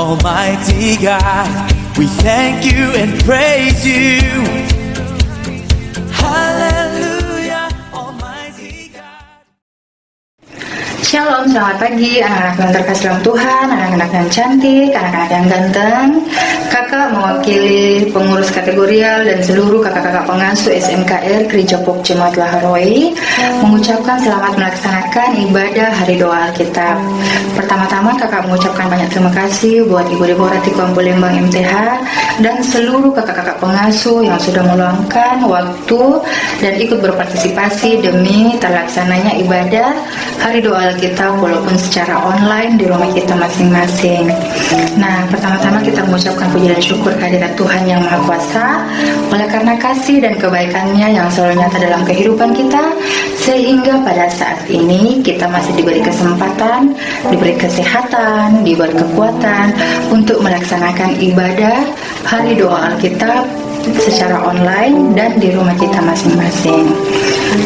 Almighty God, we thank you and praise you. Hallelujah, Almighty God. Shalom, selamat pagi anak-anak yang terkasih dalam Tuhan, anak-anak yang cantik, anak-anak yang ganteng. Kakak mewakili pengurus kategorial dan seluruh kakak-kakak pengasuh SMKR Gereja Pok Jemaat Laharoi mengucapkan selamat melaksanakan ibadah Hari Doa Alkitab. Pertama-tama kakak mengucapkan banyak terima kasih buat Ibu Deborah Tikwambu Lembang MTH dan seluruh kakak-kakak pengasuh yang sudah meluangkan waktu dan ikut berpartisipasi demi terlaksananya ibadah Hari Doa Alkitab walaupun secara online di rumah kita masing-masing. Nah, pertama-tama kita mengucapkan puji dan syukur kehadirat Tuhan yang Maha Kuasa oleh karena kasih dan kebaikannya yang selalu nyata dalam kehidupan kita, sehingga pada saat ini kita masih diberi kesempatan, diberi kesehatan, diberi kekuatan untuk melaksanakan ibadah Hari Doa Alkitab secara online dan di rumah kita masing-masing.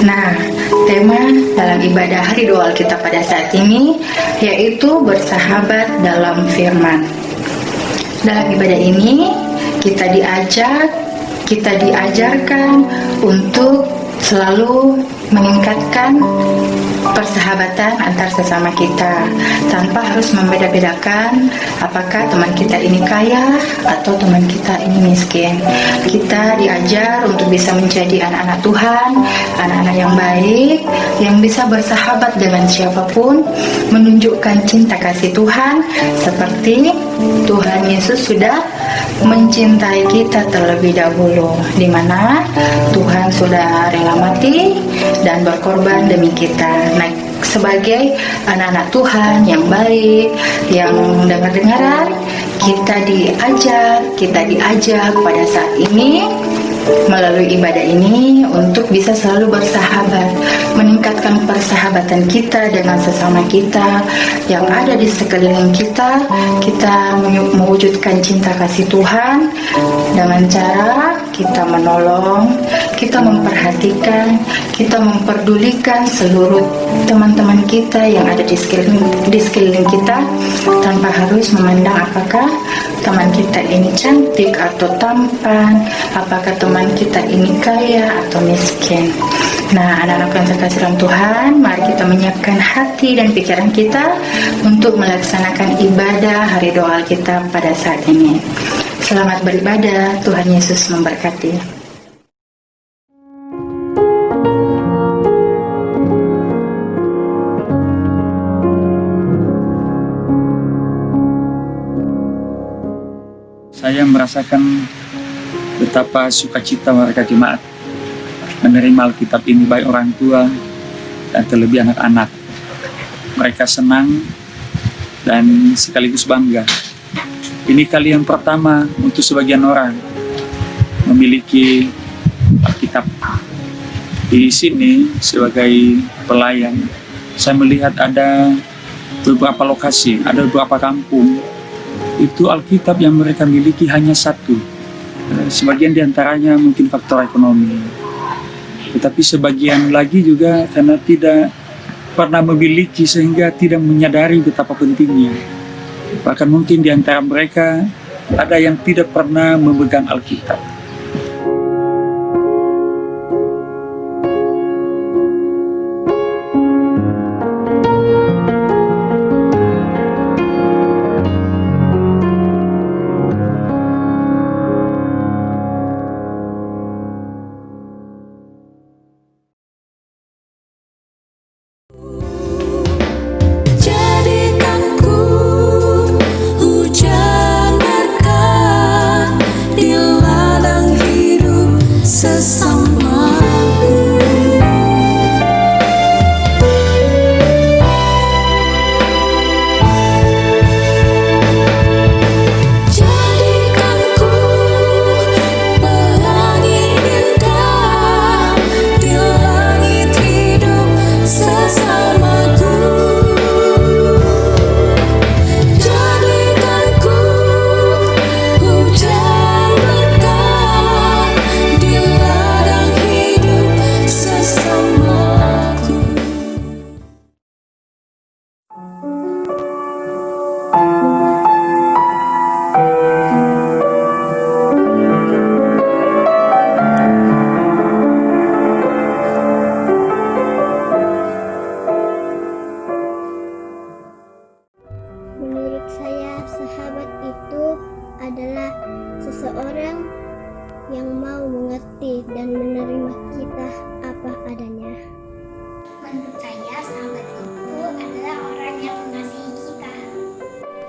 Nah, tema dalam ibadah Hari Doa Alkitab pada saat ini yaitu bersahabat dalam firman. Dalam ibadah ini kita diajarkan untuk selalu meningkatkan persahabatan antar sesama kita tanpa harus membeda-bedakan apakah teman kita ini kaya atau teman kita ini miskin. Kita diajar untuk bisa menjadi anak-anak Tuhan, anak-anak yang baik, yang bisa bersahabat dengan siapapun, menunjukkan cinta kasih Tuhan seperti Tuhan Yesus sudah mencintai kita terlebih dahulu, di mana Tuhan sudah rela mati dan berkorban demi kita. Nah, sebagai anak-anak Tuhan yang baik, yang dengar-dengaran, kita diajak pada saat ini melalui ibadah ini untuk bisa selalu bersahabat, meningkatkan persahabatan kita dengan sesama kita yang ada di sekeliling kita. Kita mewujudkan cinta kasih Tuhan dengan cara kita menolong, kita memperhatikan, kita memperdulikan seluruh teman-teman kita yang ada di sekeliling kita tanpa harus memandang apakah teman kita ini cantik atau tampan, apakah teman kita ini kaya atau miskin. Nah, anak-anak yang terkasih dalam Tuhan, mari kita menyiapkan hati dan pikiran kita untuk melaksanakan ibadah Hari Doa Alkitab pada saat ini. Selamat beribadah, Tuhan Yesus memberkati. Saya merasakan betapa sukacita warga jemaat menerima Alkitab ini, baik orang tua dan terlebih anak-anak. Mereka senang dan sekaligus bangga. Ini kali yang pertama untuk sebagian orang memiliki Alkitab. Di sini sebagai pelayan, saya melihat ada beberapa lokasi, ada beberapa kampung itu Alkitab yang mereka miliki hanya satu. Sebagian diantaranya mungkin faktor ekonomi, tetapi sebagian lagi juga karena tidak pernah memiliki sehingga tidak menyadari betapa pentingnya. Bahkan mungkin di antara mereka ada yang tidak pernah memegang Alkitab. Jadikanku hujan berkah di ladang seseorang yang mau mengerti dan menerima kita apa adanya. Menurut saya, sahabat itu adalah orang yang mengasihi kita.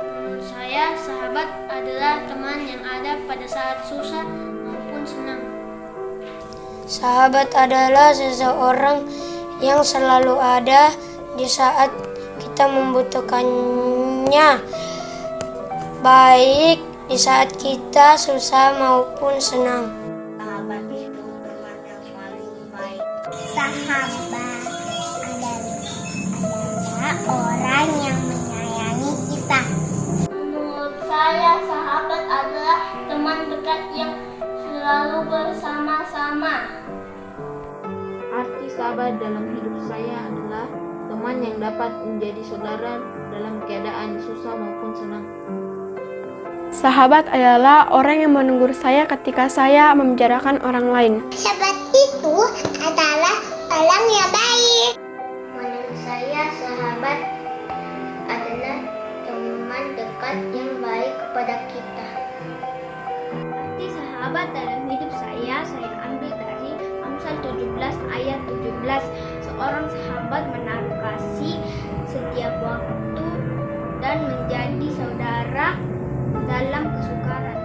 Menurut saya, sahabat adalah teman yang ada pada saat susah maupun senang. Sahabat adalah seseorang yang selalu ada di saat kita membutuhkannya, baik di saat kita susah maupun senang. Sahabat itu teman yang paling baik. Sahabat adalah orang yang menyayangi kita. Menurut saya, sahabat adalah teman dekat yang selalu bersama-sama. Arti sahabat dalam hidup saya adalah teman yang dapat menjadi saudara dalam keadaan susah maupun senang. Sahabat adalah orang yang menegur saya ketika saya membicarakan orang lain. Sahabat itu adalah orang yang baik. Menurut saya, sahabat adalah teman dekat yang baik kepada kita. Arti sahabat dalam hidup saya ambil dari Amsal 17 ayat 17. Seorang sahabat menaruh kasih setiap waktu dan menjadi saudara dalam kesukaran.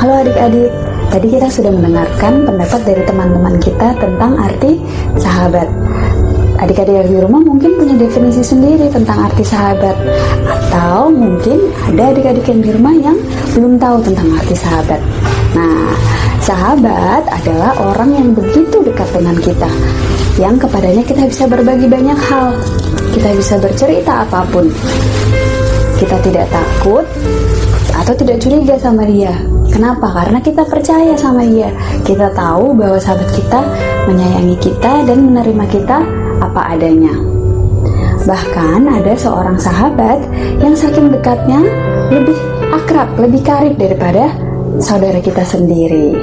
Halo adik-adik, tadi kita sudah mendengarkan pendapat dari teman-teman kita tentang arti sahabat. Adik-adik yang di rumah mungkin punya definisi sendiri tentang arti sahabat, atau mungkin ada adik-adik yang di rumah yang belum tahu tentang arti sahabat. Nah, sahabat adalah orang yang begitu dekat dengan kita, yang kepadanya kita bisa berbagi banyak hal, kita bisa bercerita apapun, kita tidak takut atau tidak curiga sama dia. Kenapa? Karena kita percaya sama dia. Kita tahu bahwa sahabat kita menyayangi kita dan menerima kita apa adanya. Bahkan ada seorang sahabat yang saking dekatnya lebih akrab, lebih karib daripada saudara kita sendiri.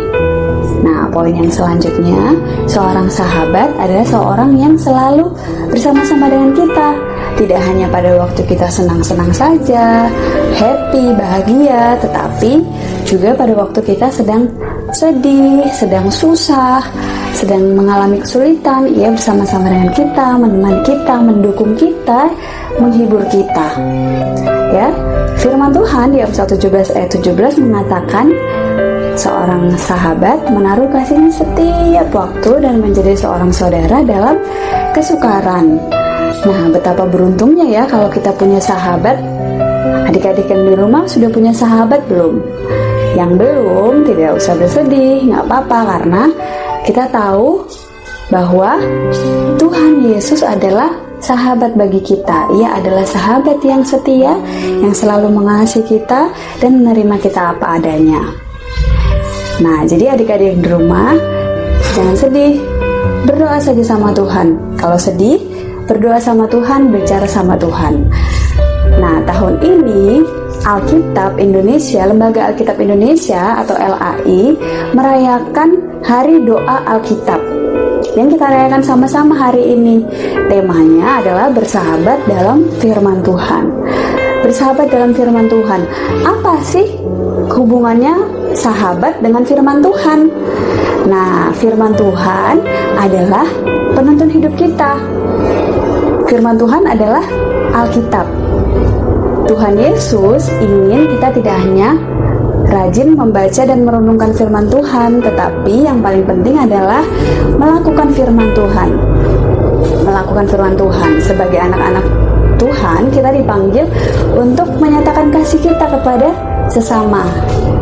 Nah, poin yang selanjutnya, seorang sahabat adalah seorang yang selalu bersama-sama dengan kita. Tidak hanya pada waktu kita senang-senang saja, happy, bahagia, tetapi juga pada waktu kita sedang sedih, sedang susah, sedang mengalami kesulitan, ia bersama-sama dengan kita, menemani kita, mendukung kita, menghibur kita. Ya, firman Tuhan di Amsal 17 ayat 17 mengatakan seorang sahabat menaruh kasihnya setiap waktu dan menjadi seorang saudara dalam kesukaran. Nah, betapa beruntungnya ya kalau kita punya sahabat. Adik-adik yang di rumah sudah punya sahabat belum? Yang belum, tidak usah bersedih, nggak apa-apa, karena kita tahu bahwa Tuhan Yesus adalah sahabat bagi kita. Ia adalah sahabat yang setia, yang selalu mengasihi kita dan menerima kita apa adanya. Nah, jadi adik-adik yang di rumah, jangan sedih, berdoa saja sama Tuhan. Kalau sedih, berdoa sama Tuhan, bicara sama Tuhan. Nah, tahun ini Alkitab Indonesia, Lembaga Alkitab Indonesia atau LAI merayakan Hari Doa Alkitab yang kita rayakan sama-sama hari ini. Temanya adalah bersahabat dalam firman Tuhan. Bersahabat dalam firman Tuhan. Apa sih hubungannya sahabat dengan firman Tuhan? Nah, firman Tuhan adalah penuntun hidup kita. Firman Tuhan adalah Alkitab. Tuhan Yesus ingin kita tidak hanya rajin membaca dan merenungkan firman Tuhan, tetapi yang paling penting adalah melakukan firman Tuhan. Melakukan firman Tuhan. Sebagai anak-anak Tuhan, kita dipanggil untuk menyatakan kasih kita kepada sesama,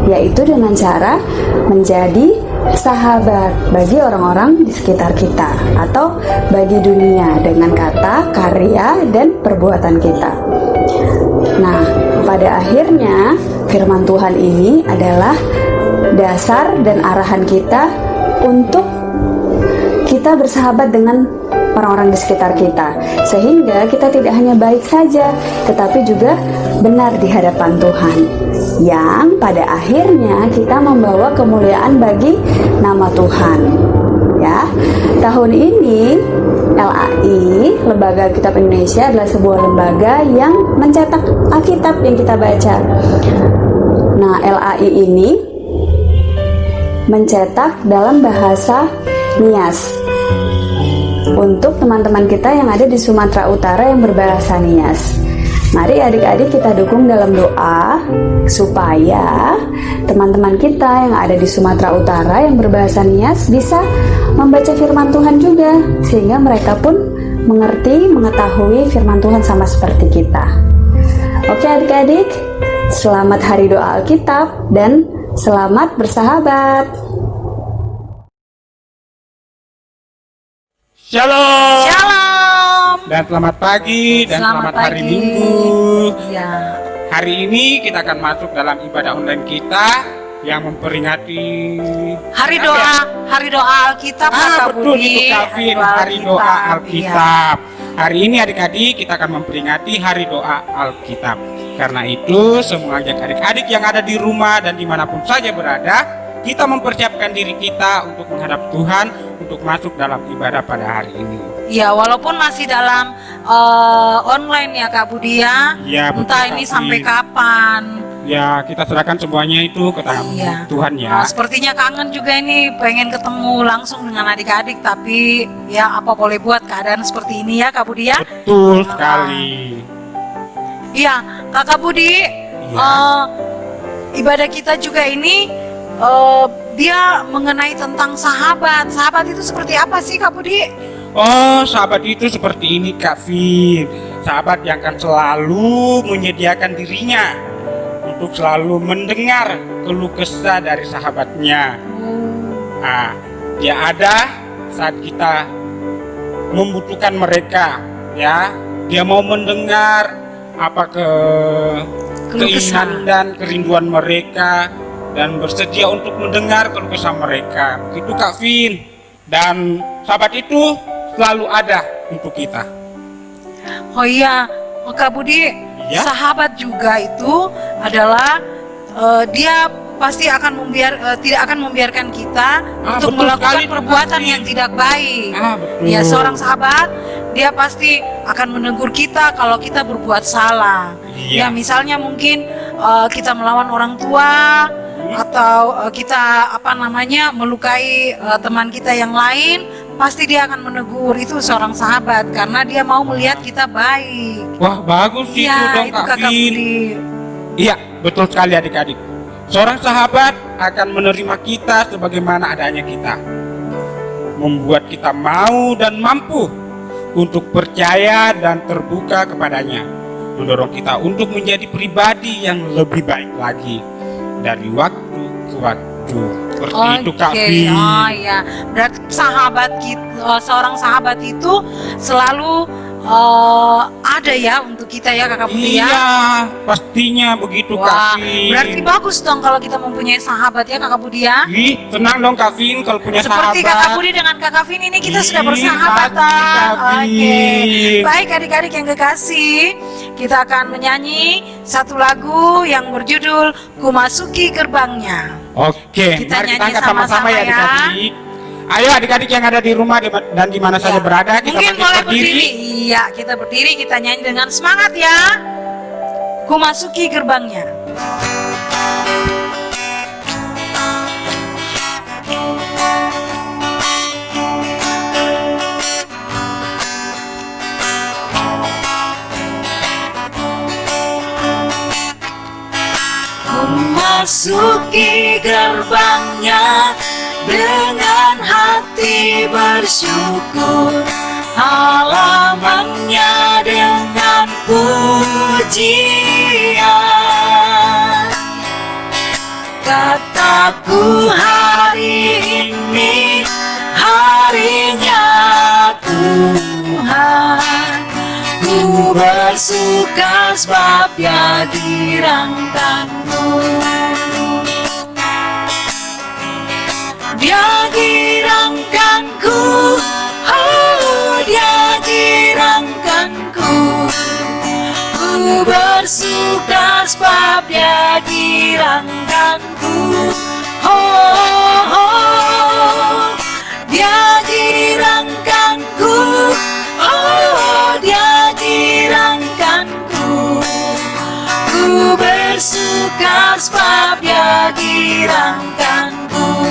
yaitu dengan cara menjadi sahabat bagi orang-orang di sekitar kita atau bagi dunia dengan kata, karya, dan perbuatan kita. Nah, pada akhirnya firman Tuhan ini adalah dasar dan arahan kita untuk kita bersahabat dengan orang-orang di sekitar kita, sehingga kita tidak hanya baik saja, tetapi juga benar di hadapan Tuhan, yang pada akhirnya kita membawa kemuliaan bagi nama Tuhan. sebelumnya, tahun ini LAI, Lembaga Alkitab Indonesia, adalah sebuah lembaga yang mencetak Alkitab yang kita baca. Nah, LAI ini mencetak dalam bahasa Nias untuk teman-teman kita yang ada di Sumatera Utara yang berbahasa Nias. Mari adik-adik kita dukung dalam doa supaya teman-teman kita yang ada di Sumatera Utara yang berbahasa Nias bisa membaca firman Tuhan juga, sehingga mereka pun mengerti, mengetahui firman Tuhan sama seperti kita. Oke adik-adik, selamat Hari Doa Alkitab dan selamat bersahabat. Shalom. Shalom. Dan selamat pagi dan selamat hari pagi. Minggu. Ya. Hari ini kita akan masuk dalam ibadah online kita yang memperingati Hari doa Alkitab. Betul itu Kavin, Hari Doa Alkitab. Hari ini adik-adik kita akan memperingati Hari Doa Alkitab. Karena itu semua adik-adik yang ada di rumah dan dimanapun saja berada, kita mempersiapkan diri kita untuk menghadap Tuhan, untuk masuk dalam ibadah pada hari ini. Ya, walaupun masih dalam online ya Kak Budi ya. Ya, entah ini sampai kapan. Ya, kita serahkan semuanya itu ke tangan Tuhan ya. Sepertinya kangen juga ini, pengen ketemu langsung dengan adik-adik, tapi ya apa boleh buat, keadaan seperti ini ya Kak Budi ya. Betul sekali. Iya, Kakak Budi, ibadah kita juga ini dia mengenai tentang sahabat. Sahabat itu seperti apa sih Kak Budi? Oh, sahabat itu seperti ini Kak Vin. Sahabat yang akan selalu menyediakan dirinya untuk selalu mendengar keluh kesah dari sahabatnya. Nah, dia ada saat kita membutuhkan mereka, ya. Dia mau mendengar apa keinginan dan kerinduan mereka dan bersedia untuk mendengar keluh kesah mereka. Itu Kak Vin. Dan sahabat itu selalu ada untuk kita. Oh iya, Kak Budi, sahabat juga itu adalah dia pasti akan tidak akan membiarkan kita untuk melakukan perbuatan yang tidak baik. Ya, seorang sahabat dia pasti akan menegur kita kalau kita berbuat salah. Ya, misalnya mungkin kita melawan orang tua atau kita melukai teman kita yang lain, pasti dia akan menegur. Itu seorang sahabat karena dia mau melihat kita baik. Wah, bagus itu dong Kak Vin. Iya, betul sekali adik-adik. Seorang sahabat akan menerima kita sebagaimana adanya kita, membuat kita mau dan mampu untuk percaya dan terbuka kepadanya, mendorong kita untuk menjadi pribadi yang lebih baik lagi dari waktu ke waktu. Seperti itu Kak Vin. Oh ya, berarti seorang sahabat itu selalu ada ya untuk kita ya Kakak Budi ya. Iya, pastinya begitu Kak Vin. Berarti bagus dong kalau kita mempunyai sahabat ya Kakak Budi ya. Senang dong Kak Vin kalau punya sahabat. Seperti Kakak Budi dengan Kakak Vin ini kita sudah bersahabatan. Oke. Baik adik-adik yang kekasih, kita akan menyanyi satu lagu yang berjudul Ku Masuki Gerbangnya. Oke, kita mari nyanyi kita angkat sama-sama ya adik-adik. Ayo adik-adik yang ada di rumah dan di mana saja berada, kita mungkin boleh berdiri. Iya, kita berdiri, kita nyanyi dengan semangat ya. Ku masuki gerbangnya. Ku masuki gerbangnya dengan hati bersyukur, halamannya dengan pujian. Kataku hari ini harinya Tuhan, ku bersuka sebab Dia dirangkanku. Dia dirangkanku, oh Dia dirangkanku. Ku bersuka sebab Dia dirangkanku. Oh, oh, oh. Dia bersuka sebab Dia girangkanku.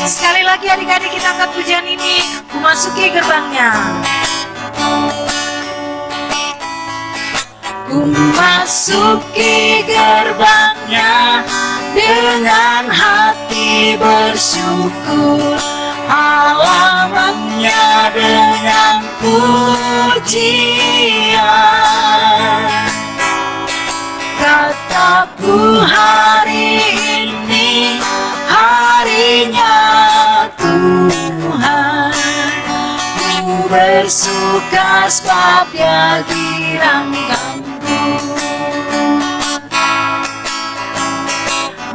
Sekali lagi adik-adik kita angkat pujian ini, memasuki gerbangnya. Memasuki gerbangnya dengan hati bersyukur, halamannya dengan pujian. Kataku hari ini harinya Tuhan, ku bersuka sebab Dia girangkanku.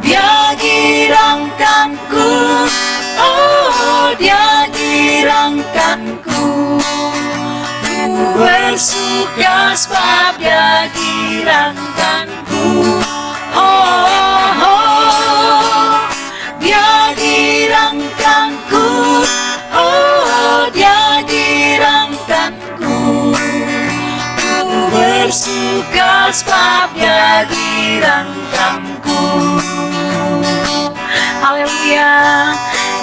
Dia girangkanku, oh Dia girangkanku. Ku bersuka sebab Dia girangkanku. Oh, oh, Dia girangkanku, oh Dia girangkanku. Ku bersuka sebab Dia girangkanku. Haleluya.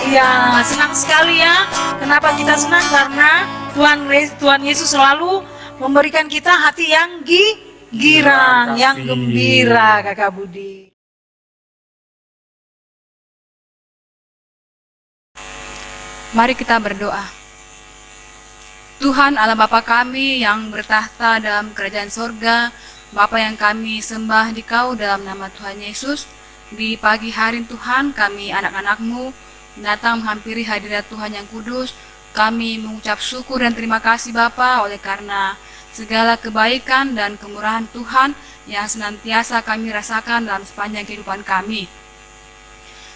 Ya, senang sekali ya. Kenapa kita senang? Karena Tuhan Yesus selalu memberikan kita hati yang girang, yang gembira, Kakak Budi. Mari kita berdoa. Tuhan Allah Bapa kami yang bertahta dalam kerajaan sorga, Bapa yang kami sembah di Kau dalam nama Tuhan Yesus. Di pagi hari Tuhan, kami anak-anak-Mu datang menghampiri hadirat Tuhan yang kudus. Kami mengucap syukur dan terima kasih Bapa oleh karena segala kebaikan dan kemurahan Tuhan yang senantiasa kami rasakan dalam sepanjang kehidupan kami.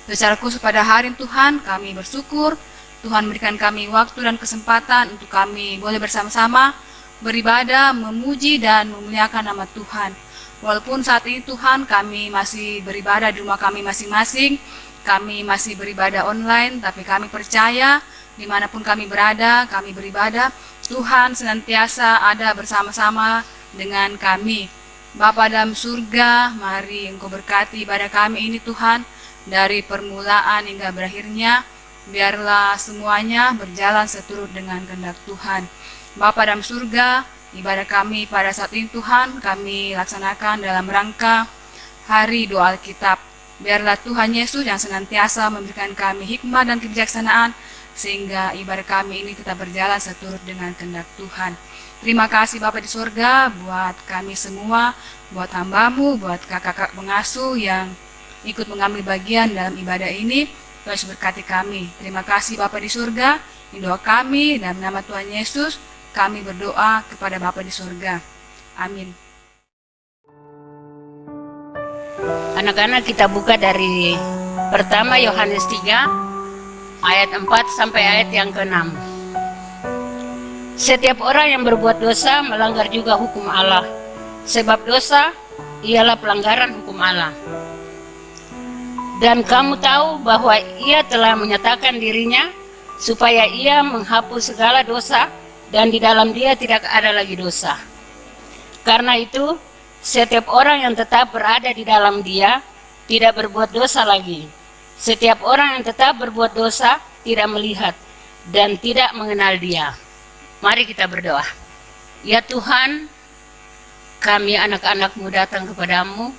Secara khusus pada hari Tuhan, kami bersyukur Tuhan memberikan kami waktu dan kesempatan untuk kami boleh bersama-sama beribadah, memuji dan memuliakan nama Tuhan. Walaupun saat ini Tuhan kami masih beribadah di rumah kami masing-masing, kami masih beribadah online, tapi kami percaya dimanapun kami berada, kami beribadah, Tuhan senantiasa ada bersama-sama dengan kami. Bapa dalam surga, mari Engkau berkati ibadah kami ini Tuhan, dari permulaan hingga berakhirnya, biarlah semuanya berjalan seturut dengan kehendak Tuhan. Bapa dalam surga, ibadah kami pada saat ini Tuhan, kami laksanakan dalam rangka Hari Doa Alkitab. Biarlah Tuhan Yesus yang senantiasa memberikan kami hikmah dan kebijaksanaan, sehingga ibadah kami ini tetap berjalan seturut dengan kehendak Tuhan. Terima kasih Bapa di surga buat kami semua, buat hamba-Mu, buat kakak-kakak pengasuh yang ikut mengambil bagian dalam ibadah ini. Tuhan berkati kami. Terima kasih Bapa di surga, ini doa kami dalam nama Tuhan Yesus. Kami berdoa kepada Bapa di surga. Amin. Anak-anak, kita buka dari pertama Yohanes 3 ayat 4 sampai ayat yang ke-6. Setiap orang yang berbuat dosa melanggar juga hukum Allah, sebab dosa ialah pelanggaran hukum Allah. Dan kamu tahu bahwa Ia telah menyatakan dirinya supaya Ia menghapus segala dosa, dan di dalam Dia tidak ada lagi dosa. Karena itu, setiap orang yang tetap berada di dalam Dia tidak berbuat dosa lagi. Setiap orang yang tetap berbuat dosa tidak melihat dan tidak mengenal Dia. Mari kita berdoa. Ya Tuhan, kami anak-anak-Mu datang kepadamu.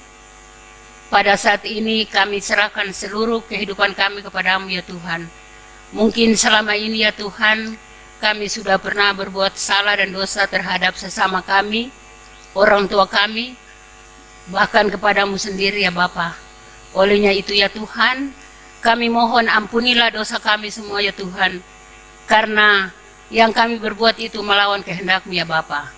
Pada saat ini kami serahkan seluruh kehidupan kami kepadamu ya Tuhan. Mungkin selama ini ya Tuhan, kami sudah pernah berbuat salah dan dosa terhadap sesama kami, orang tua kami, bahkan kepadamu sendiri ya Bapa. Olehnya itu ya Tuhan, kami mohon ampunilah dosa kami semua ya Tuhan, karena yang kami berbuat itu melawan kehendak-Mu ya Bapa.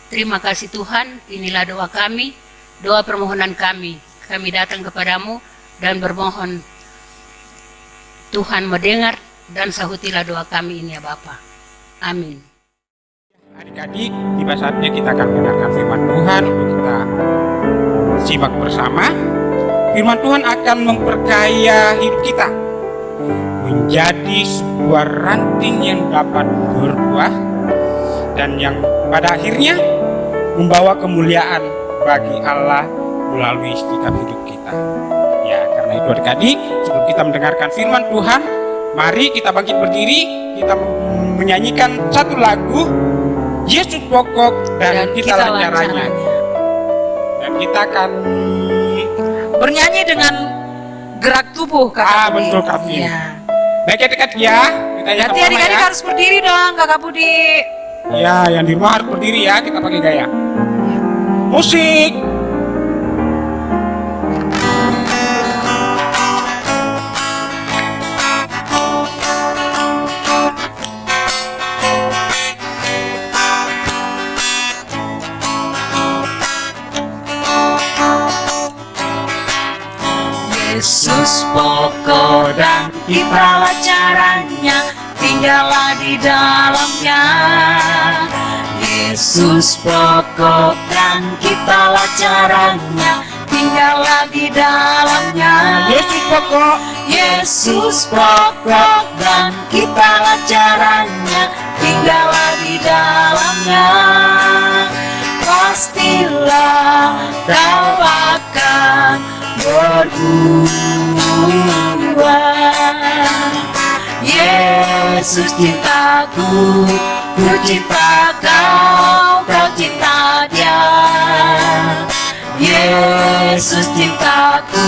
Terima kasih Tuhan, inilah doa kami, doa permohonan kami. Kami datang kepadamu dan bermohon Tuhan mendengar dan sahutilah doa kami ini ya Bapa. Amin. Adik-adik, tiba saatnya kita akan mendengarkan firman Tuhan untuk kita simak bersama. Firman Tuhan akan memperkaya hidup kita menjadi sebuah ranting yang dapat berbuah dan yang pada akhirnya membawa kemuliaan bagi Allah melalui sikap hidup kita. Ya, karena itu adik-adik, sebelum kita mendengarkan firman Tuhan, mari kita bangkit berdiri, kita menyanyikan satu lagu, Yesus pokok dan kita lancaranya. Dan kita akan bernyanyi dengan gerak tubuh, Kakak Budi. Betul, Kak Vin. Ya. Baik adik-adik ya. Nanti adik-adik harus berdiri dong, Kakak Budi. Ya, yang di rumah harus berdiri ya, kita pakai gaya. Musik. Yesus pokok dan kitalah caranya, tinggallah di dalamnya. Yesus pokok dan kitalah caranya, tinggallah di dalamnya. Yesus pokok, Yesus pokok dan kitalah caranya, tinggallah di dalamnya. Pastilah kau akan berbuah. Yesus cintaku, ku cinta kau, kau cinta dia. Yesus cintaku,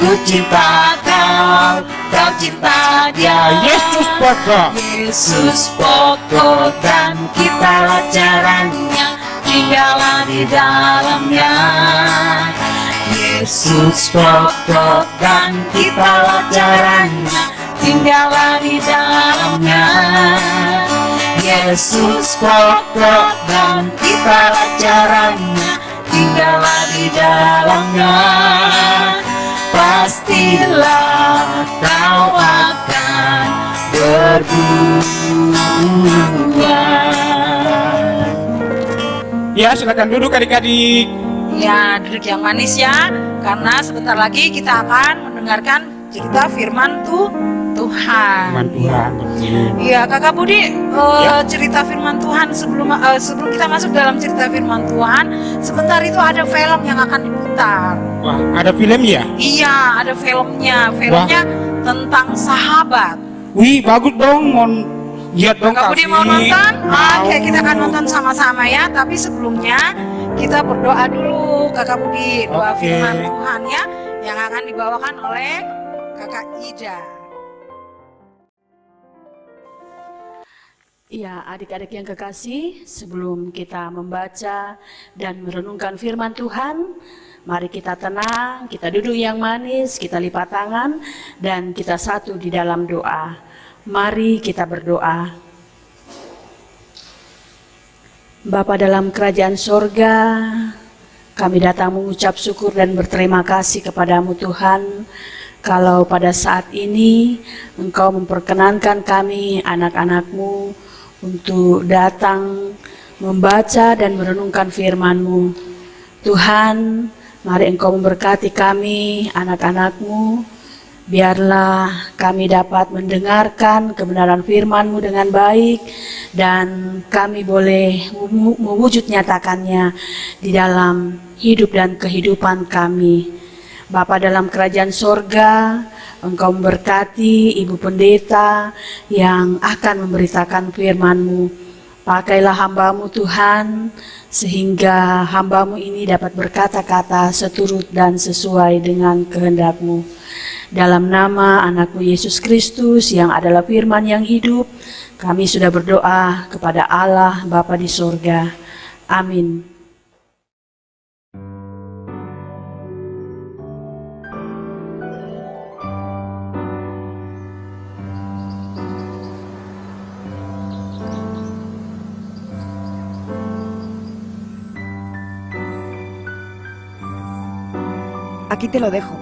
ku cinta kau, kau cinta dia. Yesus pokok, Yesus pokok dan kitalah caranya, tinggallah di dalamnya. Yesus pokok dan kitalah caranya, tinggallah di dalamnya. Yesus pokok dan kitalah caranya, tinggallah di dalamnya. Pastilah kau akan berbuah. Ya, silakan duduk adik-adik. Ya, duduk yang manis ya, karena sebentar lagi kita akan mendengarkan cerita firman Tuhan. Firman Tuhan, betul. Iya, Kakak Budi, cerita firman Tuhan sebelum kita masuk dalam cerita firman Tuhan, sebentar itu ada film yang akan diputar. Wah, ada film ya? Iya, ada filmnya. Filmnya tentang sahabat. Wih, bagus dong, lihat dong. Kakak Budi mau nonton? Oke, kita akan nonton sama-sama ya. Tapi sebelumnya kita berdoa dulu, Kakak Budi, doa firman Tuhan ya, yang akan dibawakan oleh Kakak Ida. Ya, adik-adik yang kekasih, sebelum kita membaca dan merenungkan firman Tuhan, mari kita tenang, kita duduk yang manis, kita lipat tangan, dan kita satu di dalam doa. Mari kita berdoa. Bapa dalam kerajaan sorga, kami datang mengucap syukur dan berterima kasih kepadamu Tuhan, kalau pada saat ini Engkau memperkenankan kami anak-anak-Mu untuk datang membaca dan merenungkan firman-Mu. Tuhan, mari Engkau memberkati kami anak-anak-Mu, biarlah kami dapat mendengarkan kebenaran firman-Mu dengan baik, dan kami boleh mewujud nyatakannya di dalam hidup dan kehidupan kami. Bapa dalam kerajaan sorga, Engkau memberkati Ibu Pendeta yang akan memberitakan firman-Mu. Pakailah hamba-Mu Tuhan, sehingga hamba-Mu ini dapat berkata-kata seturut dan sesuai dengan kehendak-Mu. Dalam nama anak-Mu Yesus Kristus yang adalah firman yang hidup, kami sudah berdoa kepada Allah Bapa di sorga. Amin. Aquí te lo dejo.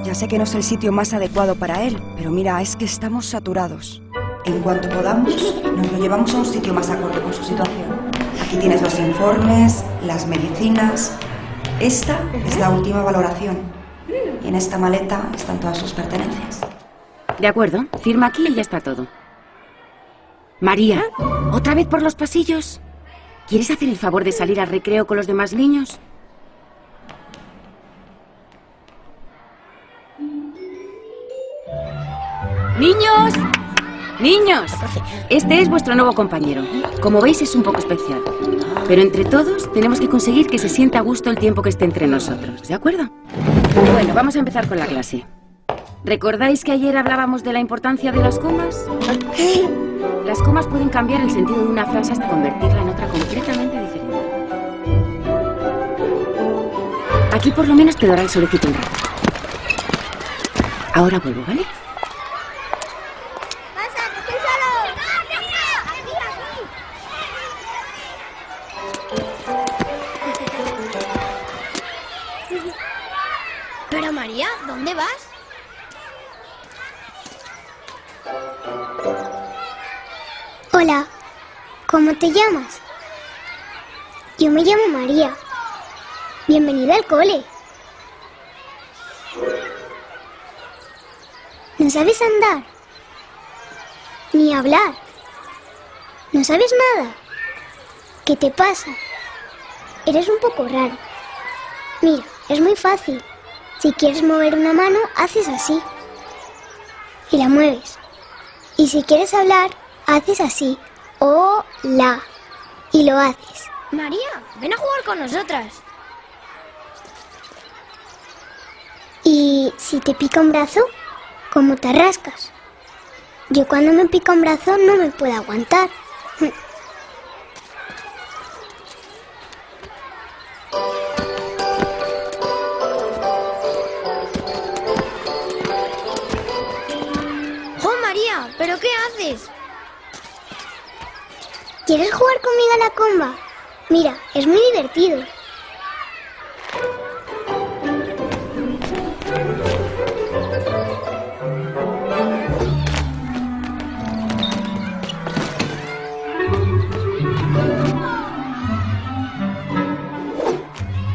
Ya sé que no es el sitio más adecuado para él, pero mira, es que estamos saturados. En cuanto podamos, nos lo llevamos a un sitio más acorde con su situación. Aquí tienes los informes, las medicinas. Esta es la última valoración. Y en esta maleta están todas sus pertenencias. De acuerdo, firma aquí y ya está todo. María, ¿otra vez por los pasillos? ¿Quieres hacer el favor de salir al recreo con los demás niños? Niños, niños, este es vuestro nuevo compañero. Como veis es un poco especial. Pero entre todos tenemos que conseguir que se sienta a gusto el tiempo que esté entre nosotros, ¿de acuerdo? Bueno, vamos a empezar con la clase. ¿Recordáis que ayer hablábamos de la importancia de las comas? Las comas pueden cambiar el sentido de una frase hasta convertirla en otra completamente diferente. Aquí por lo menos te dará el solecito un rato. Ahora vuelvo, ¿vale? Pero María, ¿dónde vas? Hola, ¿cómo te llamas? Yo me llamo María. Bienvenida al cole. ¿No sabes andar? Ni hablar. ¿No sabes nada? ¿Qué te pasa? Eres un poco raro. Mira, es muy fácil. Si quieres mover una mano, haces así. Y la mueves. Y si quieres hablar, haces así. Hola. Y lo haces. María, ven a jugar con nosotras. Y si te pica un brazo, ¿cómo te rascas? Yo cuando me pica un brazo no me puedo aguantar. ¡Oh, María! ¿Pero qué haces? ¿Quieres jugar conmigo a la comba? Mira, es muy divertido.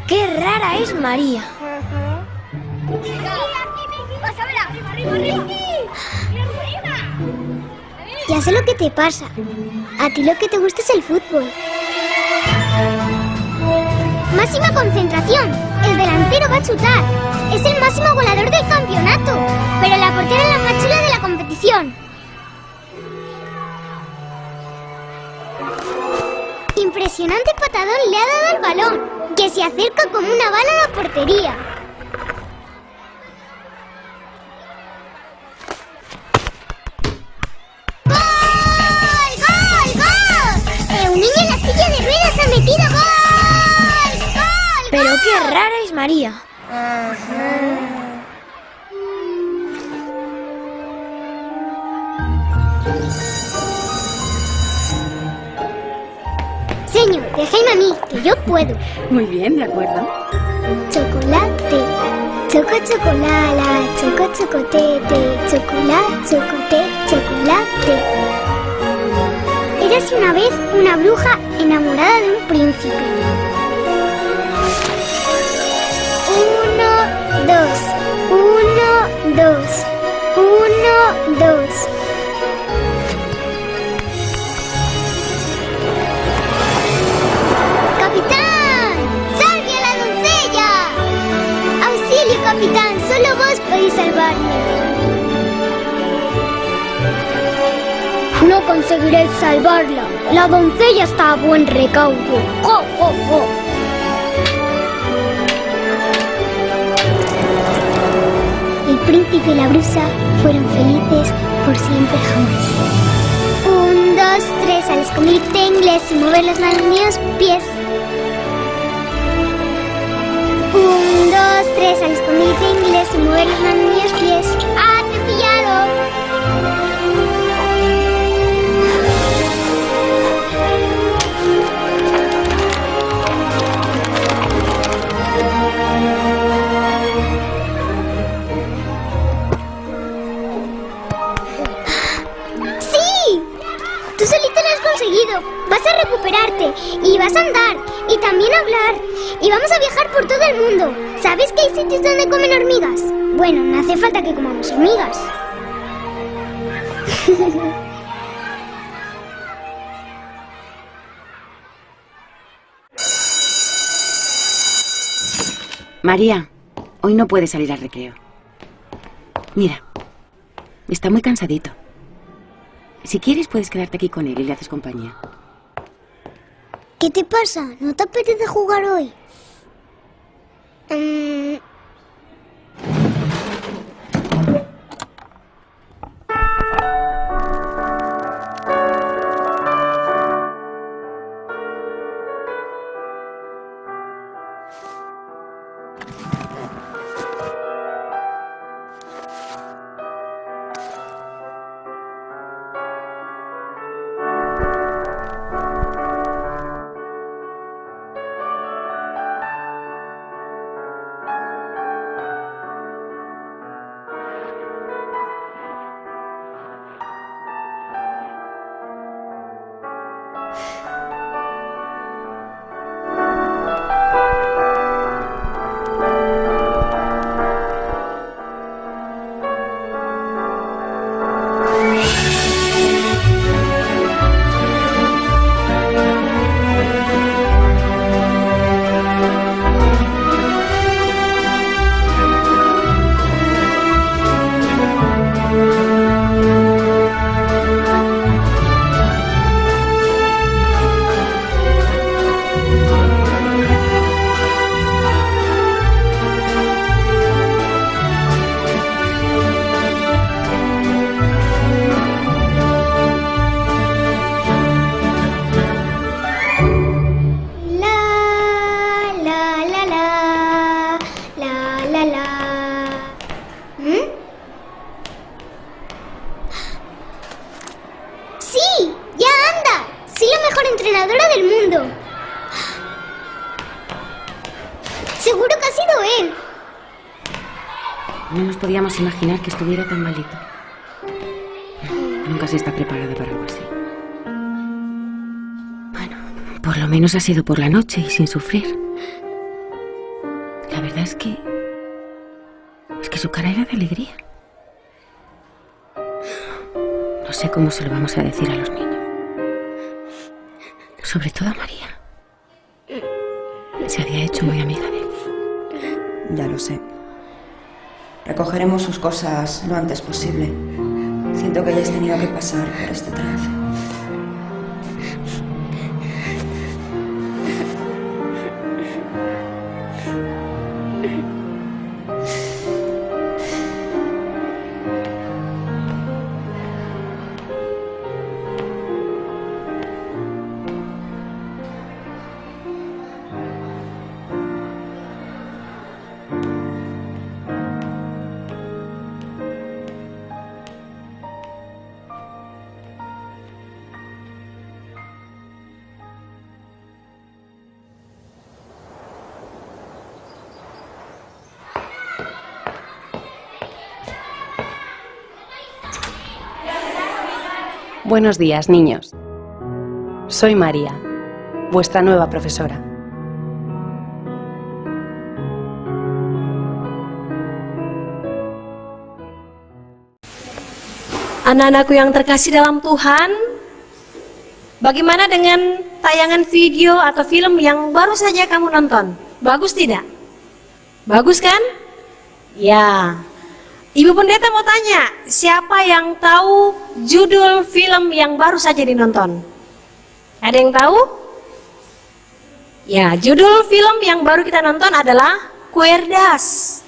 ¡Qué rara es María! Ya sé lo que te pasa. A ti lo que te gusta es el fútbol. Máxima concentración. El delantero va a chutar. Es el máximo goleador del campeonato. Pero la portera es la más chula de la competición. Impresionante patadón le ha dado al balón, que se acerca como una bala a la portería. Un niño en la silla de ruedas ha metido gol. ¡Gol! Pero qué rara es María. Señor, déjame a mí, que yo puedo. Muy bien, de acuerdo. Chocolate, choco chocolala, choco chocotete, chocolate, chocote, chocolate. Érase una vez una bruja enamorada de un príncipe. 1, 2, 1, 2, 1, 2. ¡Capitán! ¡Salve a la doncella! ¡Auxilio, capitán! Solo vos podéis salvarme. No conseguiréis salvarla. La doncella está a buen recaudo. ¡Jo, jo, jo! El príncipe y la bruja fueron felices por siempre jamás. 1, 2, 3 al escondite inglés y mover las manos pies. 1, 2, 3 al escondite inglés y mover las manos pies. ¡Ah, te he pillado! Tú solito lo has conseguido. Vas a recuperarte y vas a andar y también hablar y vamos a viajar por todo el mundo. ¿Sabes que hay sitios donde comen hormigas? Bueno, no hace falta que comamos hormigas. María, hoy no puedes salir al recreo. Mira, Está muy cansadito. Si quieres, puedes quedarte aquí con él y le haces compañía. ¿Qué te pasa? ¿No te apetece jugar hoy? Entrenadora del mundo. Seguro que ha sido él. No nos podíamos imaginar que estuviera tan malito. Nunca se está preparada para algo así. Bueno, por lo menos ha sido por la noche y sin sufrir. La verdad es que su cara era de alegría. No sé cómo se lo vamos a decir a los niños. Sobre todo a María. Se había hecho muy amiga de él. Ya lo sé. Recogeremos sus cosas lo antes posible. Siento que hayáis tenido que pasar por este trance. Buenos días, niños. Soy María, vuestra nueva profesora. Anak-anakku yang terkasih dalam Tuhan, bagaimana dengan tayangan video atau film yang baru saja kamu nonton? Bagus tidak? Bagus kan? Ya. Ibu Pendeta mau tanya, siapa yang tahu judul film yang baru saja dinonton? Ada yang tahu? Ya, judul film yang baru kita nonton adalah Cuerdas.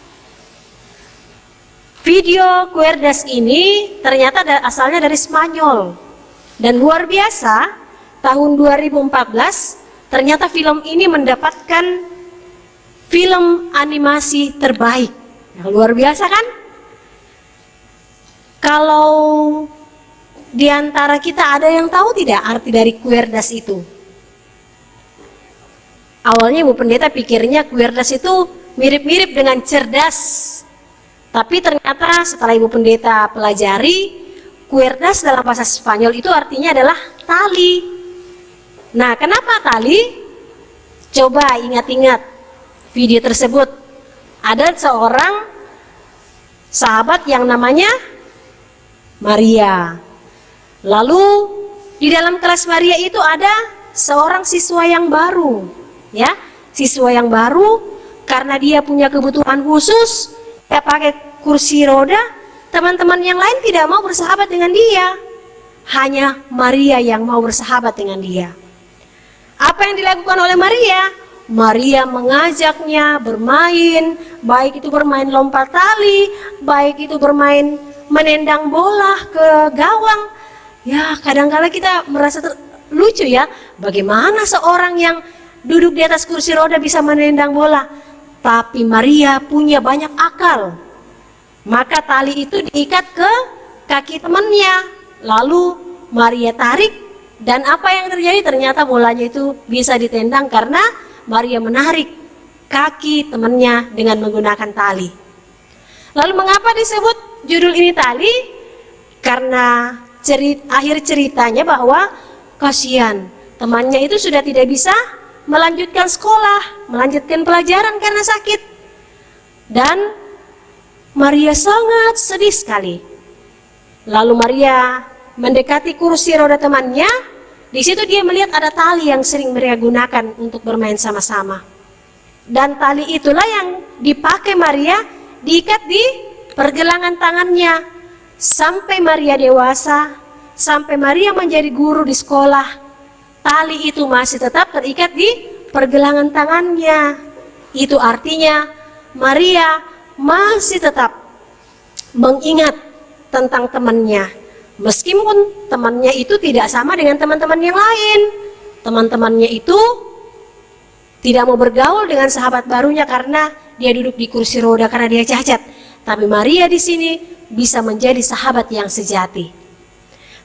Video Cuerdas ini ternyata asalnya dari Spanyol. Dan luar biasa, tahun 2014 ternyata film ini mendapatkan film animasi terbaik. Yang luar biasa kan? Kalau di antara kita ada yang tahu tidak arti dari Cuerdas itu? Awalnya Ibu Pendeta pikirnya Cuerdas itu mirip-mirip dengan cerdas. Tapi ternyata setelah Ibu Pendeta pelajari, Cuerdas dalam bahasa Spanyol itu artinya adalah tali. Nah, kenapa tali? Coba ingat-ingat video tersebut. Ada seorang sahabat yang namanya Maria. Lalu di dalam kelas Maria itu ada seorang siswa yang baru, ya, siswa yang baru karena dia punya kebutuhan khusus, dia pakai kursi roda, teman-teman yang lain tidak mau bersahabat dengan dia. Hanya Maria yang mau bersahabat dengan dia. Apa yang dilakukan oleh Maria? Maria mengajaknya bermain, baik itu bermain lompat tali, baik itu bermain menendang bola ke gawang. Ya, kadang-kala kita merasa lucu ya, bagaimana seorang yang duduk di atas kursi roda bisa menendang bola. Tapi Maria punya banyak akal. Maka tali itu diikat ke kaki temannya. Lalu Maria tarik, dan apa yang terjadi? Ternyata bolanya itu bisa ditendang karena Maria menarik kaki temannya dengan menggunakan tali. Lalu mengapa disebut judul ini tali? Karena akhir ceritanya bahwa kasihan temannya itu sudah tidak bisa melanjutkan sekolah, melanjutkan pelajaran karena sakit. Dan Maria sangat sedih sekali. Lalu Maria mendekati kursi roda temannya. Di situ dia melihat ada tali yang sering Maria gunakan untuk bermain sama-sama. Dan tali itulah yang dipakai Maria, diikat di pergelangan tangannya. Sampai Maria dewasa, sampai Maria menjadi guru di sekolah, tali itu masih tetap terikat di pergelangan tangannya. Itu artinya Maria masih tetap mengingat tentang temannya. Meskipun temannya itu tidak sama dengan teman-teman yang lain. Teman-temannya itu tidak mau bergaul dengan sahabat barunya karena dia duduk di kursi roda karena dia cacat. Tapi Maria di sini bisa menjadi sahabat yang sejati.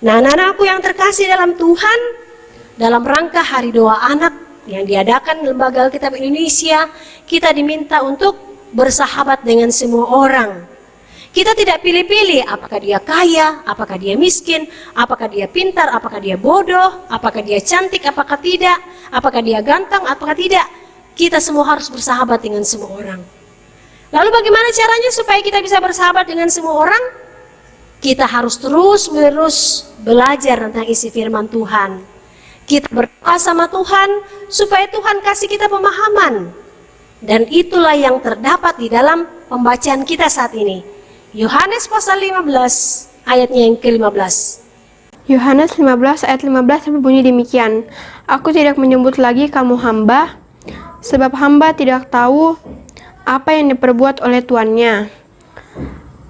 Nah, anak-anakku yang terkasih dalam Tuhan, dalam rangka Hari Doa Anak yang diadakan Lembaga Alkitab Indonesia, kita diminta untuk bersahabat dengan semua orang. Kita tidak pilih-pilih apakah dia kaya, apakah dia miskin, apakah dia pintar, apakah dia bodoh, apakah dia cantik, apakah tidak, apakah dia ganteng, apakah tidak. Kita semua harus bersahabat dengan semua orang. Lalu bagaimana caranya supaya kita bisa bersahabat dengan semua orang? Kita harus terus-menerus belajar tentang isi firman Tuhan. Kita berdoa sama Tuhan supaya Tuhan kasih kita pemahaman. Dan itulah yang terdapat di dalam pembacaan kita saat ini. Yohanes pasal 15 ayatnya yang ke-15. Yohanes 15 ayat 15 berbunyi demikian. Aku tidak menyebut lagi kamu hamba, sebab hamba tidak tahu apa yang diperbuat oleh tuannya.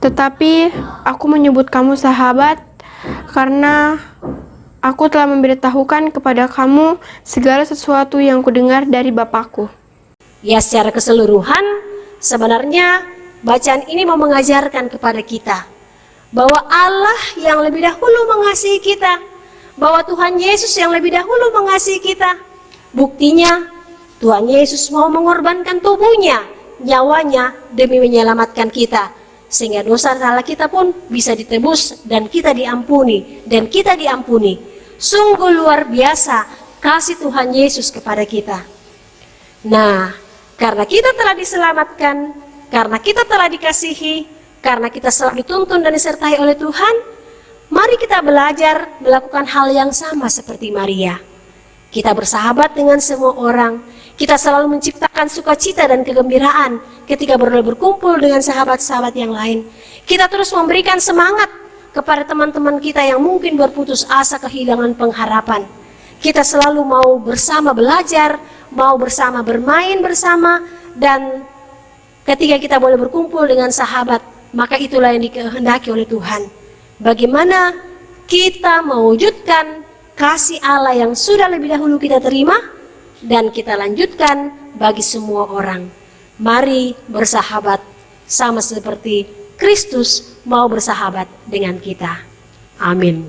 Tetapi aku menyebut kamu sahabat, karena aku telah memberitahukan kepada kamu segala sesuatu yang kudengar dari Bapakku. Ya, secara keseluruhan sebenarnya bacaan ini mau mengajarkan kepada kita bahwa Allah yang lebih dahulu mengasihi kita, bahwa Tuhan Yesus yang lebih dahulu mengasihi kita. Buktinya Tuhan Yesus mau mengorbankan tubuhnya, nyawanya demi menyelamatkan kita, sehingga dosa salah kita pun bisa ditebus dan kita diampuni. Sungguh luar biasa kasih Tuhan Yesus kepada kita. Nah, karena kita telah diselamatkan, karena kita telah dikasihi, karena kita selalu dituntun dan disertai oleh Tuhan, mari kita belajar melakukan hal yang sama seperti Maria. Kita bersahabat dengan semua orang. Kita selalu menciptakan sukacita dan kegembiraan ketika berkumpul dengan sahabat-sahabat yang lain. Kita terus memberikan semangat kepada teman-teman kita yang mungkin berputus asa, kehilangan pengharapan. Kita selalu mau bersama belajar, mau bersama bermain bersama, dan ketika kita boleh berkumpul dengan sahabat, maka itulah yang dikehendaki oleh Tuhan. Bagaimana kita mewujudkan kasih Allah yang sudah lebih dahulu kita terima dan kita lanjutkan bagi semua orang. Mari bersahabat sama seperti Kristus mau bersahabat dengan kita. Amin.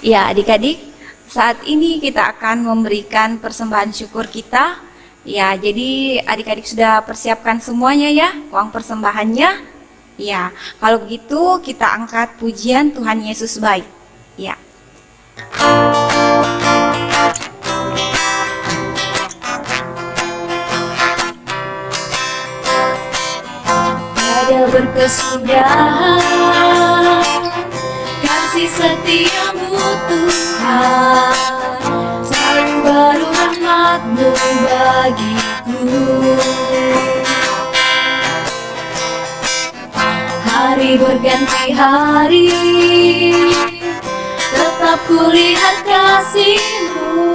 Ya, adik-adik, saat ini kita akan memberikan persembahan syukur kita. Ya, jadi adik-adik sudah persiapkan semuanya ya, uang persembahannya. Ya, kalau begitu kita angkat pujian Tuhan Yesus baik. Ya. Ada berkesudahan kasih setiamu Tuhan, selalu baru rahmat-Mu bagiku. Hari berganti hari, tetap kulihat kasih-Mu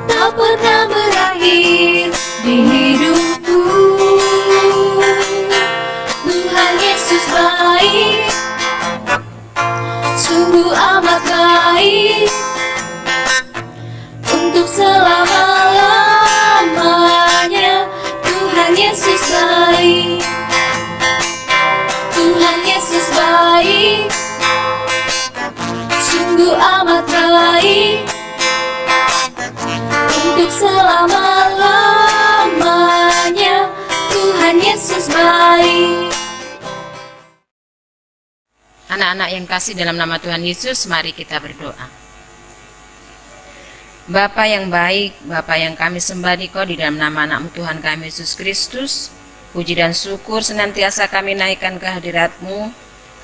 tak pernah berakhir di hidupku. Tuhan Yesus baik, sungguh amat baik, untuk selama-lamanya. Tuhan Yesus baik, Tuhan Yesus baik, sungguh amat baik, untuk selama-lamanya. Tuhan Yesus baik. Anak-anak yang kasih dalam nama Tuhan Yesus, mari kita berdoa. Bapa yang baik, Bapa yang kami sembah Dikau di dalam nama anak-Mu Tuhan kami Yesus Kristus, puji dan syukur senantiasa kami naikkan kehadirat-Mu,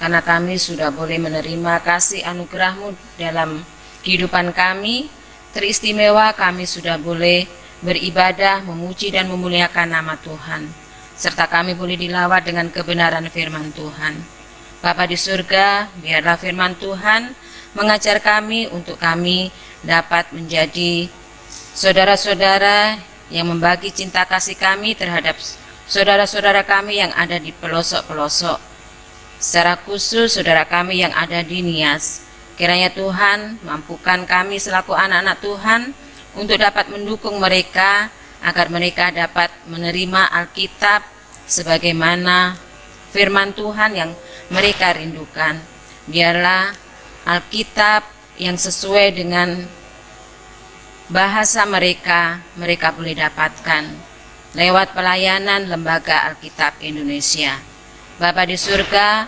karena kami sudah boleh menerima kasih anugerah-Mu dalam kehidupan kami. Teristimewa kami sudah boleh beribadah, memuji dan memuliakan nama Tuhan, serta kami boleh dilawat dengan kebenaran firman Tuhan. Bapa di surga, biarlah firman Tuhan mengajar kami untuk kami dapat menjadi saudara-saudara yang membagi cinta kasih kami terhadap saudara-saudara kami yang ada di pelosok-pelosok, secara khusus saudara kami yang ada di Nias. Kiranya Tuhan mampukan kami selaku anak-anak Tuhan untuk dapat mendukung mereka agar mereka dapat menerima Alkitab sebagaimana firman Tuhan yang mereka rindukan. Biarlah Alkitab yang sesuai dengan bahasa mereka boleh dapatkan lewat pelayanan Lembaga Alkitab Indonesia. Bapa di surga,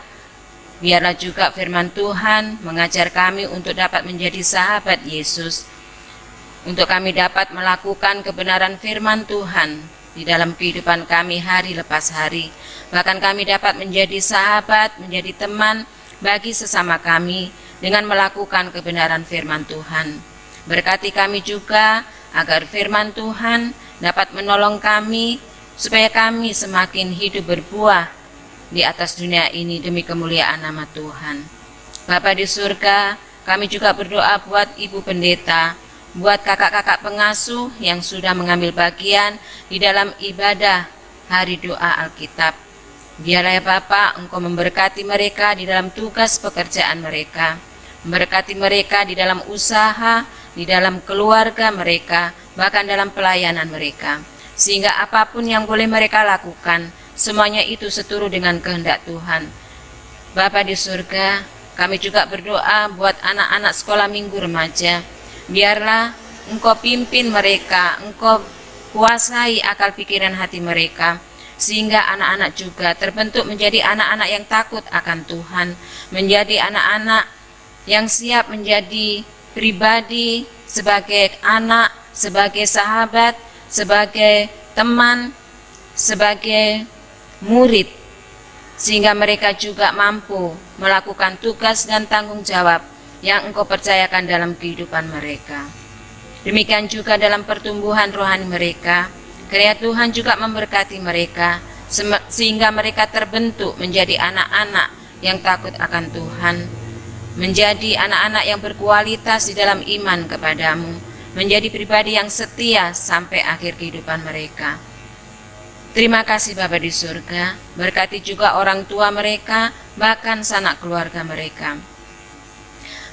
biarlah juga firman Tuhan mengajar kami untuk dapat menjadi sahabat Yesus, untuk kami dapat melakukan kebenaran firman Tuhan di dalam kehidupan kami hari lepas hari. Bahkan kami dapat menjadi sahabat, menjadi teman bagi sesama kami dengan melakukan kebenaran firman Tuhan. Berkati kami juga agar firman Tuhan dapat menolong kami supaya kami semakin hidup berbuah di atas dunia ini demi kemuliaan nama Tuhan. Bapa di surga, kami juga berdoa buat Ibu Pendeta, buat kakak-kakak pengasuh yang sudah mengambil bagian di dalam ibadah hari doa Alkitab. Biarlah ya Bapa, Engkau memberkati mereka di dalam tugas pekerjaan mereka, memberkati mereka di dalam usaha, di dalam keluarga mereka, bahkan dalam pelayanan mereka, sehingga apapun yang boleh mereka lakukan, semuanya itu seturut dengan kehendak Tuhan. Bapa di surga, kami juga berdoa buat anak-anak sekolah minggu remaja. Biarlah Engkau pimpin mereka, Engkau kuasai akal pikiran hati mereka, sehingga anak-anak juga terbentuk menjadi anak-anak yang takut akan Tuhan, menjadi anak-anak yang siap menjadi pribadi sebagai anak, sebagai sahabat, sebagai teman, sebagai murid, sehingga mereka juga mampu melakukan tugas dan tanggung jawab yang Engkau percayakan dalam kehidupan mereka. Demikian juga dalam pertumbuhan rohani mereka. Kiranya Tuhan juga memberkati mereka sehingga mereka terbentuk menjadi anak-anak yang takut akan Tuhan, menjadi anak-anak yang berkualitas di dalam iman kepadamu, menjadi pribadi yang setia sampai akhir kehidupan mereka. Terima kasih Bapa di surga, berkati juga orang tua mereka, bahkan sanak keluarga mereka.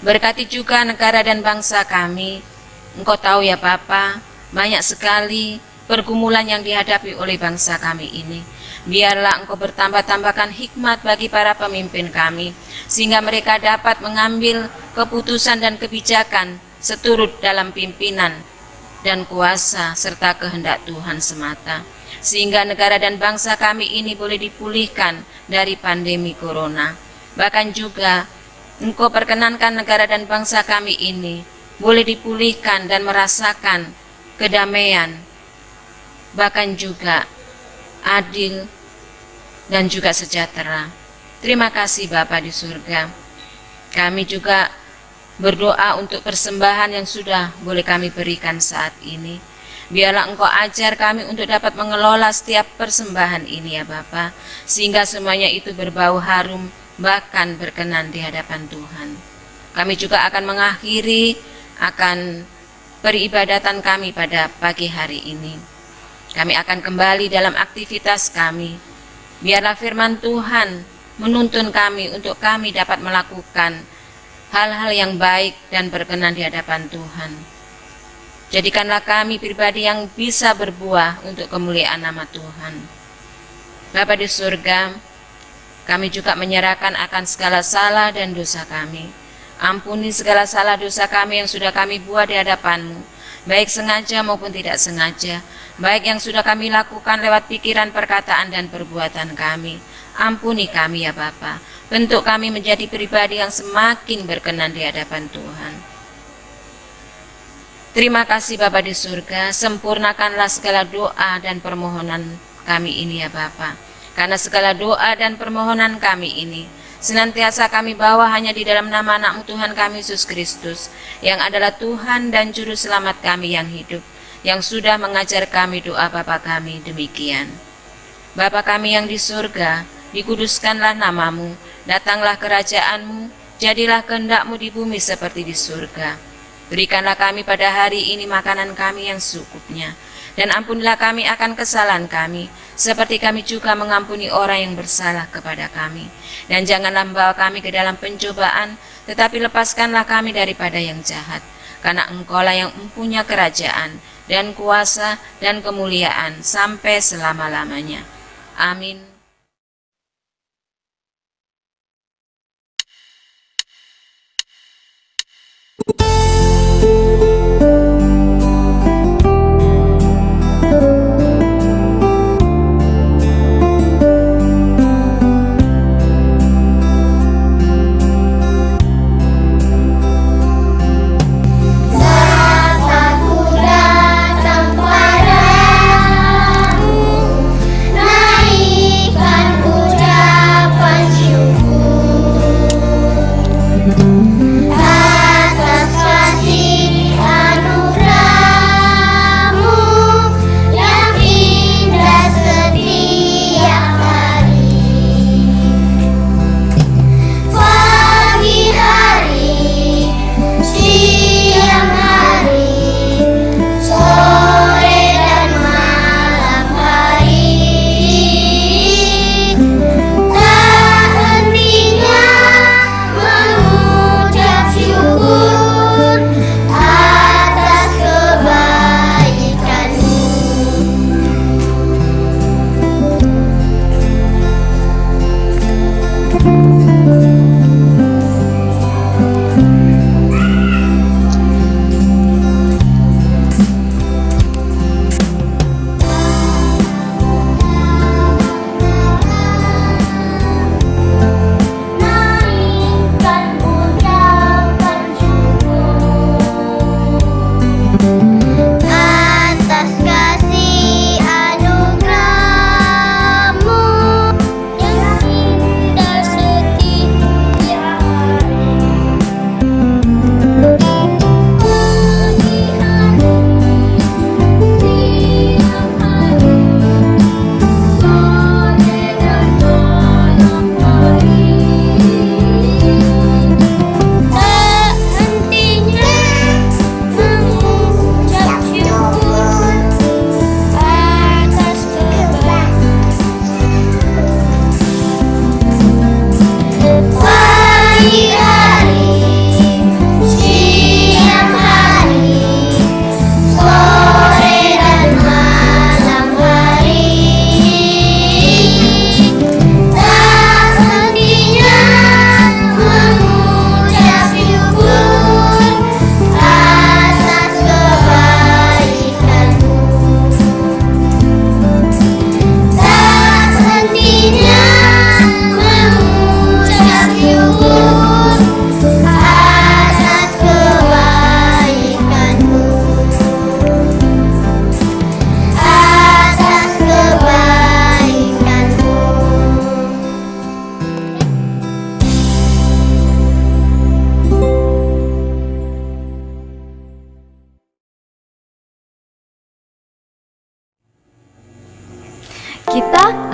Berkati juga negara dan bangsa kami. Engkau tahu ya Bapa, banyak sekali pergumulan yang dihadapi oleh bangsa kami ini. Biarlah Engkau bertambah-tambahkan hikmat bagi para pemimpin kami, sehingga mereka dapat mengambil keputusan dan kebijakan seturut dalam pimpinan dan kuasa serta kehendak Tuhan semata, sehingga negara dan bangsa kami ini boleh dipulihkan dari pandemi corona. Bahkan juga Engkau perkenankan negara dan bangsa kami ini boleh dipulihkan dan merasakan kedamaian, bahkan juga adil dan juga sejahtera. Terima kasih Bapa di surga. Kami juga berdoa untuk persembahan yang sudah boleh kami berikan saat ini. Biarlah Engkau ajar kami untuk dapat mengelola setiap persembahan ini ya Bapa, sehingga semuanya itu berbau harum, bahkan berkenan di hadapan Tuhan. Kami juga akan mengakhiri akan peribadatan kami pada pagi hari ini. Kami akan kembali dalam aktivitas kami. Biarlah firman Tuhan menuntun kami untuk kami dapat melakukan hal-hal yang baik dan berkenan di hadapan Tuhan. Jadikanlah kami pribadi yang bisa berbuah untuk kemuliaan nama Tuhan. Bapa di surga, kami juga menyerahkan akan segala salah dan dosa kami. Ampuni segala salah dosa kami yang sudah kami buat di hadapan-Mu, baik sengaja maupun tidak sengaja, baik yang sudah kami lakukan lewat pikiran, perkataan, dan perbuatan kami. Ampuni kami ya Bapa, bentuk kami menjadi pribadi yang semakin berkenan di hadapan Tuhan. Terima kasih Bapa di surga, sempurnakanlah segala doa dan permohonan kami ini ya Bapa. Karena segala doa dan permohonan kami ini senantiasa kami bawa hanya di dalam nama anak-Mu Tuhan kami Yesus Kristus, yang adalah Tuhan dan Juru Selamat kami yang hidup, yang sudah mengajar kami doa Bapa kami demikian. Bapa kami yang di surga, dikuduskanlah nama-Mu, datanglah kerajaan-Mu, jadilah kehendak-Mu di bumi seperti di surga. Berikanlah kami pada hari ini makanan kami yang secukupnya, dan ampunilah kami akan kesalahan kami, seperti kami juga mengampuni orang yang bersalah kepada kami. Dan janganlah membawa kami ke dalam pencobaan, tetapi lepaskanlah kami daripada yang jahat. Karena Engkaulah yang mempunyai kerajaan, dan kuasa, dan kemuliaan, sampai selama-lamanya. Amin. Naik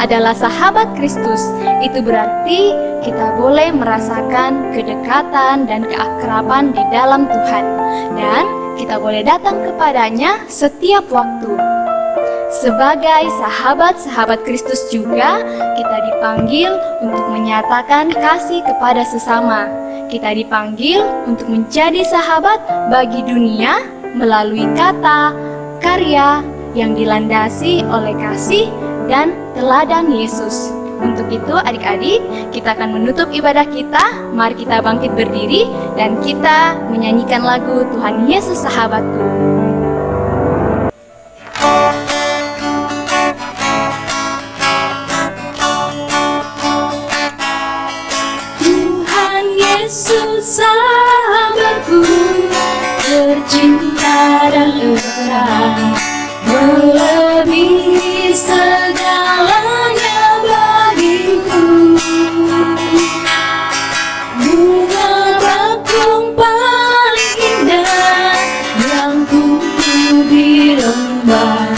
adalah sahabat Kristus, itu berarti kita boleh merasakan kedekatan dan keakraban di dalam Tuhan, dan kita boleh datang kepadanya setiap waktu. Sebagai sahabat-sahabat Kristus juga, kita dipanggil untuk menyatakan kasih kepada sesama. Kita dipanggil untuk menjadi sahabat bagi dunia melalui kata, karya yang dilandasi oleh kasih dan teladan Yesus. Untuk itu adik-adik, kita akan menutup ibadah kita. Mari kita bangkit berdiri dan kita menyanyikan lagu Tuhan Yesus Sahabatku. Tuhan Yesus sahabatku, tercinta dan terang, melebihi segalanya bagiku. Bunga bakung paling indah yang tumbuh di lembah,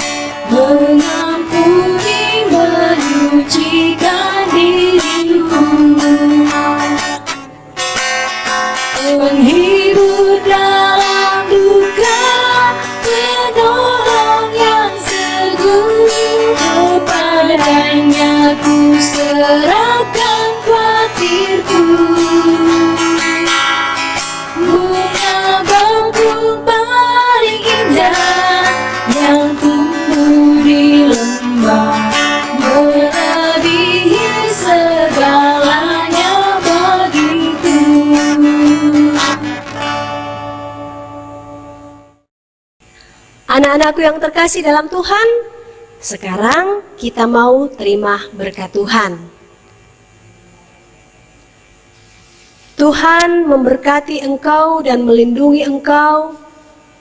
mengampuni, menyucikan diriku. Penghibur dalam duka, penolong yang teguh, kepadanya ku serahkan khawatirku. Bunga bakung paling indah yang tumbuh di lembah, melebihi segalanya bagiku. Anak-anakku yang terkasih dalam Tuhan, sekarang kita mau terima berkat Tuhan. Tuhan memberkati engkau dan melindungi engkau.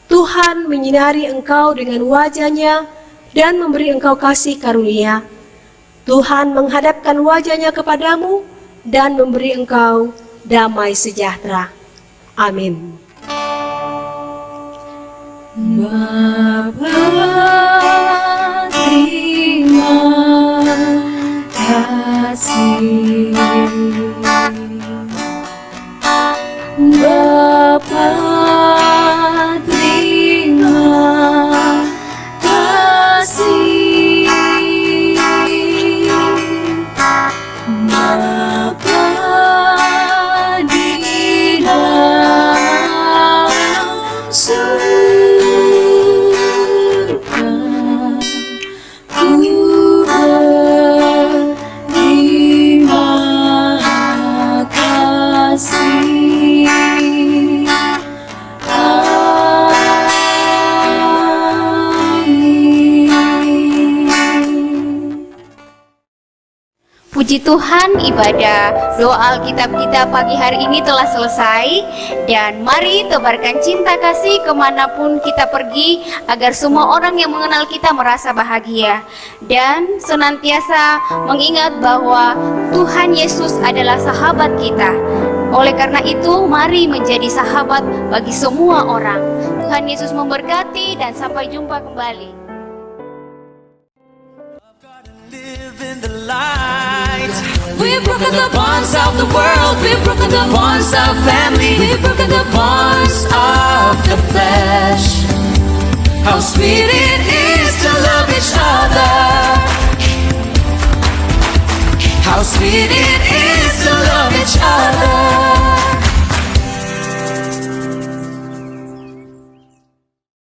Tuhan menyinari engkau dengan wajah-Nya dan memberi engkau kasih karunia. Tuhan menghadapkan wajah-Nya kepadamu dan memberi engkau damai sejahtera. Amin. Bapa, terima kasih. Bapa, terima kasih. Bapa di dalam Puji Tuhan, ibadah doa Alkitab kita pagi hari ini telah selesai. Dan mari tebarkan cinta kasih kemanapun kita pergi, agar semua orang yang mengenal kita merasa bahagia. Dan senantiasa mengingat bahwa Tuhan Yesus adalah sahabat kita. Oleh karena itu, mari menjadi sahabat bagi semua orang. Tuhan Yesus memberkati dan sampai jumpa kembali. We've broken the bonds of the world, we've broken the bonds of family, we've broken the bonds of the flesh. How sweet it is to love each other. How sweet it